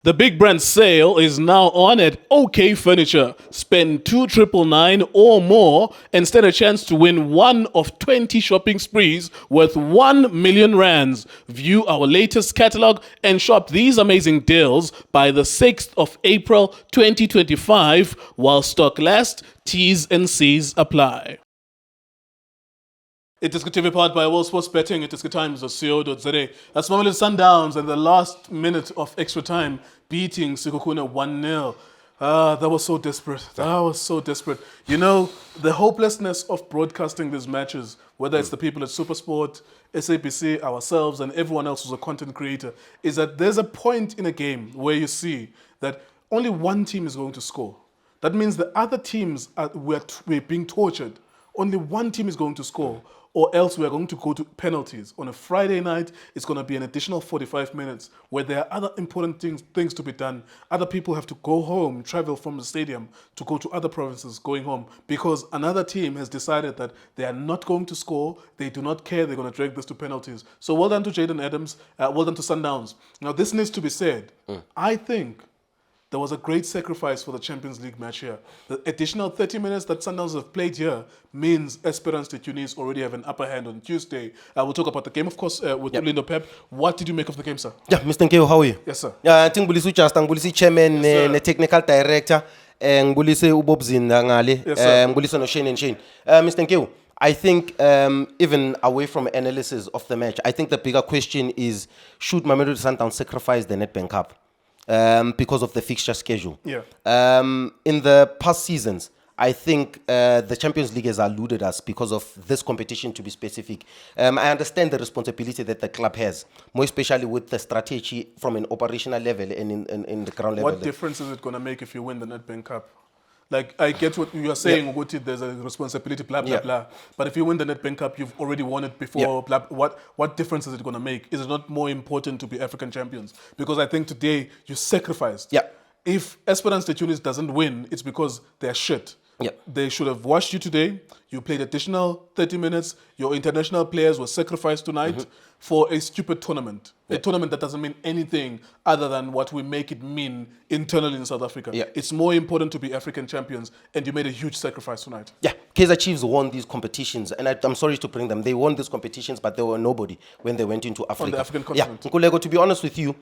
The big brand sale is now on at OK Furniture. Spend 2,999 or more and stand a chance to win one of 20 shopping sprees worth 1 million rands. View our latest catalog and shop these amazing deals by the 6th of April 2025 while stock lasts. T's and C's apply. iDiskiTV powered by World Sports Betting. iDiski Times of co.za. That's Mamelodi Sundowns in the last minute of extra time beating Sekhukhune 1-0. That was so desperate. That was so desperate. You know, the hopelessness of broadcasting these matches, whether it's the people at SuperSport, SABC, ourselves, and everyone else who's a content creator, is that there's a point in a game where you see that only one team is going to score. That means the other teams we're being tortured. Only one team is going to score, or else we are going to go to penalties. On a Friday night, it's going to be an additional 45 minutes where there are other important things to be done. Other people have to go home, travel from the stadium to go to other provinces going home because another team has decided that they are not going to score. They do not care. They're going to drag this to penalties. So well done to Jaden Adams. Well done to Sundowns. Now, this needs to be said. I think there was a great sacrifice for the Champions League match here. The additional 30 minutes that Sundowns have played here means Esperance de Tunis already have an upper hand on Tuesday. We'll talk about the game, of course, with Lindo Pep. What did you make of the game, sir? Yeah, Mr. Nkeo, how are you? Yes, sir. Yeah, I think ngibulisa uJust, ngibulisa chairman, ne technical director, ngibulise uBobzinda ngale, Yes, sir. ngibulisa no Shane and Shane. Mr. Nkeo, I think even away from analysis of the match, I think the bigger question is, should Mamelodi Sundowns sacrifice the Nedbank Cup? Because of the fixture schedule. Yeah. In the past seasons, I think the Champions League has eluded us because of this competition, to be specific. I understand the responsibility that the club has, more especially with the strategy from an operational level and in the ground level. What difference is it going to make if you win the Nedbank Cup? Like, I get what you are saying, Uguti, there's a responsibility, blah, blah, blah. But if you win the Nedbank Cup, you've already won it before. Blah, what difference is it going to make? Is it not more important to be African champions? Because I think today you sacrificed. Yeah. If Esperance de Tunis doesn't win, it's because they're shit. Yeah. They should have watched you today. You played additional 30 minutes. Your international players were sacrificed tonight for a stupid tournament. A tournament that doesn't mean anything other than what we make it mean internally in South Africa. Yeah. It's more important to be African champions, and you made a huge sacrifice tonight. Yeah, Kaizer Chiefs won these competitions, and I'm sorry to bring them. They won these competitions, but they were nobody when they went into Africa. On the African continent. Yeah, Nkulego, to be honest with you,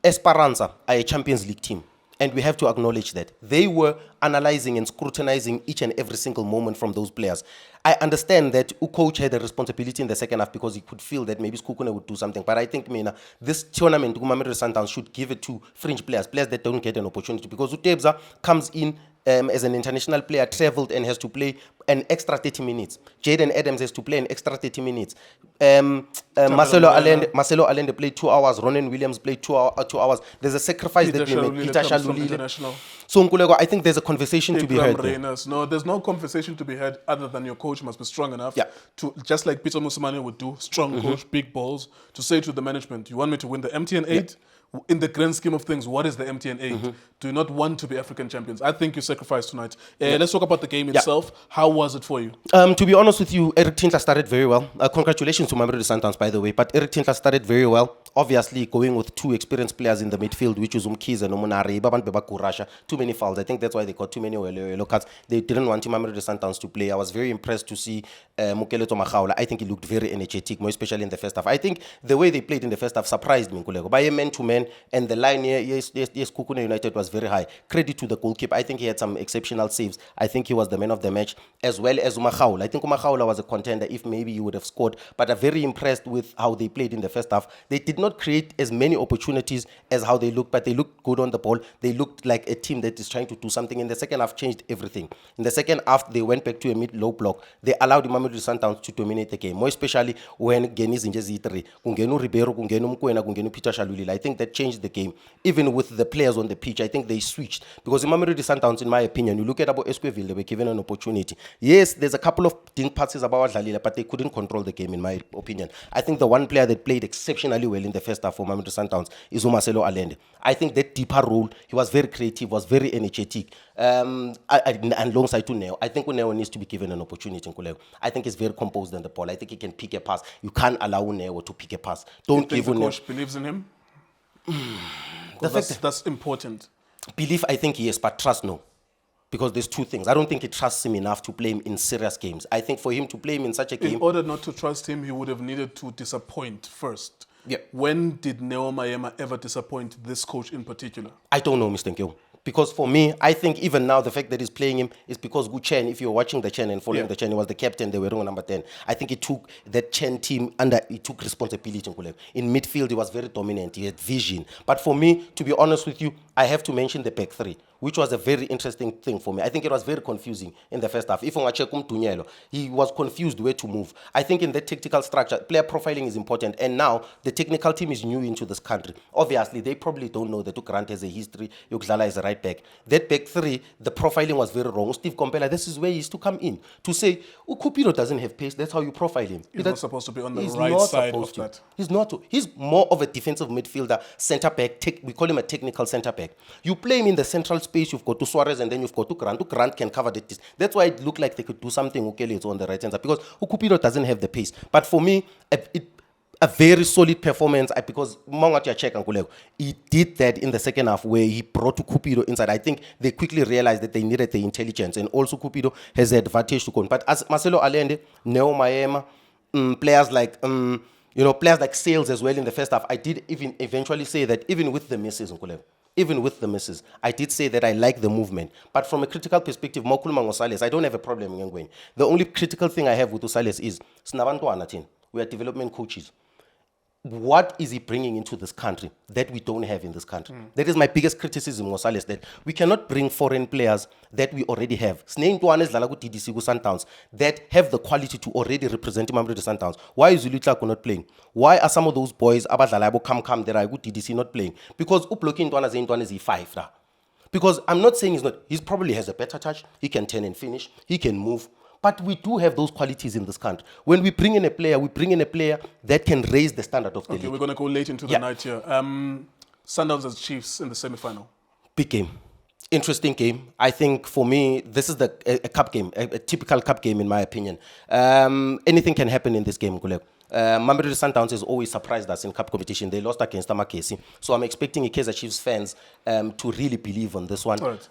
Esperanza are a Champions League team. And we have to acknowledge that. They were analyzing and scrutinizing each and every single moment from those players. I understand that coach had a responsibility in the second half because he could feel that maybe Sekhukhune would do something. But I think, this tournament, Mamelodi Sundowns should give it to fringe players that don't get an opportunity. Because Utebza comes in as an international player, traveled and has to play an extra 30 minutes. Jaden Adams has to play an extra 30 minutes. Marcelo Allende played 2 hours. Ronan Williams played 2 hours. There's a sacrifice that we made. Peter Shalulile. So Nkulego, I think there's a conversation to be had. No, there's no conversation to be had other than your coach must be strong enough to, just like Peter Musimane would do, strong coach, big balls, to say to the management, you want me to win the MTN 8? In the grand scheme of things, what is the MTN 8? Do you not want to be African champions? I think you sacrificed tonight. Let's talk about the game itself. How was it for you? To be honest with you, Eric Tindler started very well. Congratulations to Mamelodi Sundowns, by the way. But Eric Tindler started very well. Obviously, going with 2 experienced players in the midfield, which was Umkhize and Omunari, Baban Bebakurasha. Too many fouls. I think that's why they got too many yellow cards. They didn't want Mamelodi Sundowns to play. I was very impressed to see Mukeleto Makhaula. I think he looked very energetic, more especially in the first half. I think the way they played in the first half surprised me, Nkulego. By a man-to-man, and the line here, yes, Sekhukhune United was very high. Credit to the goalkeeper. I think he had some exceptional saves. I think he was the man of the match, as well as Umakhaula. I think Umakhaula was a contender if maybe he would have scored, but I'm very impressed with how they played in the first half. They did not create as many opportunities as how they looked, but they looked good on the ball. They looked like a team that is trying to do something. In the second half, changed everything. In the second half, they went back to a mid-low block. They allowed Mamelodi Sundowns to dominate the game, more especially when Geni's in Jezitri, Kungenu Ribeiro, Kungenu Mkwena, Kungenu Peter Shalulile. I think that changed the game. Even with the players on the pitch, I think they switched. Because in Mamelodi Sundowns, in my opinion, you look at about Esquiville, they were given an opportunity. Yes, there's a couple of ding passes about Dlalila, but they couldn't control the game, in my opinion. I think the one player that played exceptionally well in the first half for Mamelodi Sundowns is Marcelo Allende. I think that deeper role, he was very creative, was very energetic. And alongside to Neo, I think Neo needs to be given an opportunity. I think he's very composed on the ball. I think he can pick a pass. You can't allow Neo to pick a pass. Don't give the coach believes in him? That's important. Belief, I think yes, but trust, no. Because there's two things. I don't think he trusts him enough to play him in serious games. I think for him to play him in such a game... In order not to trust him, he would have needed to disappoint first. Yeah. When did Neo Maema ever disappoint this coach in particular? I don't know, Mr. Nkyo. Because for me, I think even now the fact that he's playing him is because Guchen, if you're watching the Chen and following the Chen, he was the captain, they were on number 10. I think he took that Chen team under, he took responsibility. In midfield, he was very dominant, he had vision. But for me, to be honest with you, I have to mention the back three, which was a very interesting thing for me. I think it was very confusing in the first half. If he was confused where to move. I think in the tactical structure, player profiling is important. And now the technical team is new into this country. Obviously, they probably don't know that Grant has a history. Yogzala is a right back. That back three, the profiling was very wrong. Steve Kompela, this is where he used to come in to say, Cupido doesn't have pace. That's how you profile him. He's not supposed to be on the right side of that. He's not. He's more of a defensive midfielder, centre back. We call him a technical centre back. You play him in the central space. You've got to Suarez and then you've got to Grant. Grant can cover the distance. That's why it looked like they could do something. It's on the right hand side because Cupido doesn't have the pace. But for me, a very solid performance because he did that in the second half where he brought to Cupido inside. I think they quickly realized that they needed the intelligence and also Cupido has the advantage to go. But as Marcelo Allende, Neo Maema, players like players like Sales as well in the first half, I did even eventually say that even with the misses, I did say that I like the movement. But from a critical perspective, Mokuluma Osales, I don't have a problem in Ngweni. The only critical thing I have with Osales is we are development coaches. What is he bringing into this country that we don't have in this country? That is my biggest criticism, Mosales, that we cannot bring foreign players that we already have. iDiski Sundowns that have the quality to already represent Mamelodi Sundowns. Why is Zulutla not playing? Why are some of those boys Abadlalabo come that are good iDiski not playing? Because Uploki Ntwana is 5 now. Because I'm not saying he's not. He probably has a better touch. He can turn and finish. He can move. But we do have those qualities in this country. When we bring in a player, that can raise the standard of the league. Okay, we're going to go late into the night here. Sundowns as Chiefs in the semi-final. Big game. Interesting game. I think for me, this is a cup game, a typical cup game in my opinion. Anything can happen in this game, Kulek. Mamelodi Sundowns has always surprised us in cup competition. They lost against Amakesi. So I'm expecting Kaizer Chiefs fans to really believe on this one. All right.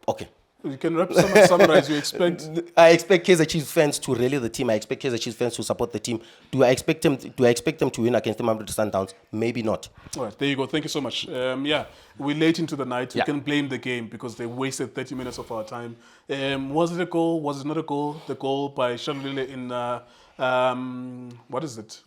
Okay. You can summarize. You expect? I expect Kaizer Chiefs fans to rally the team. I expect Kaizer Chiefs fans to support the team. Do I expect them to win against the Mamelodi Sundowns? Maybe not. All right, there you go. Thank you so much. We're late into the night. We can blame the game because they wasted 30 minutes of our time. Was it a goal? Was it not a goal? The goal by Shalulile in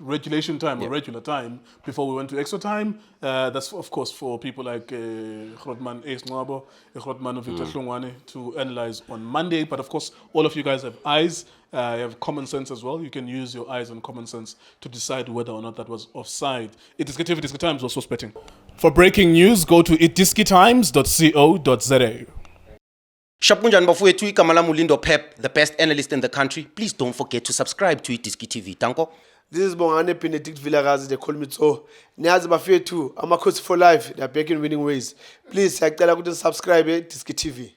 regulation time or regular time before we went to extra time. That's of course for people like Grootman Ace Nwabo, Grootman Victor Hlongwane to analyze on Monday. But of course, all of you guys have eyes, you have common sense as well. You can use your eyes and common sense to decide whether or not that was offside. iDiskiTV, iDiski Times, also betting. For breaking news, go to iDiskiTimes.co.za. Shapunjan Bafuyethu Kamala Lindo Pep, the best analyst in the country. Please don't forget to subscribe to iDiskiTV. Tanko. This is Bongane Benedict Villagazi, they call me so. Niazi Bafuyethu, I'm a coach for life. They're back in winning ways. Please, subscribe to iDiskiTV.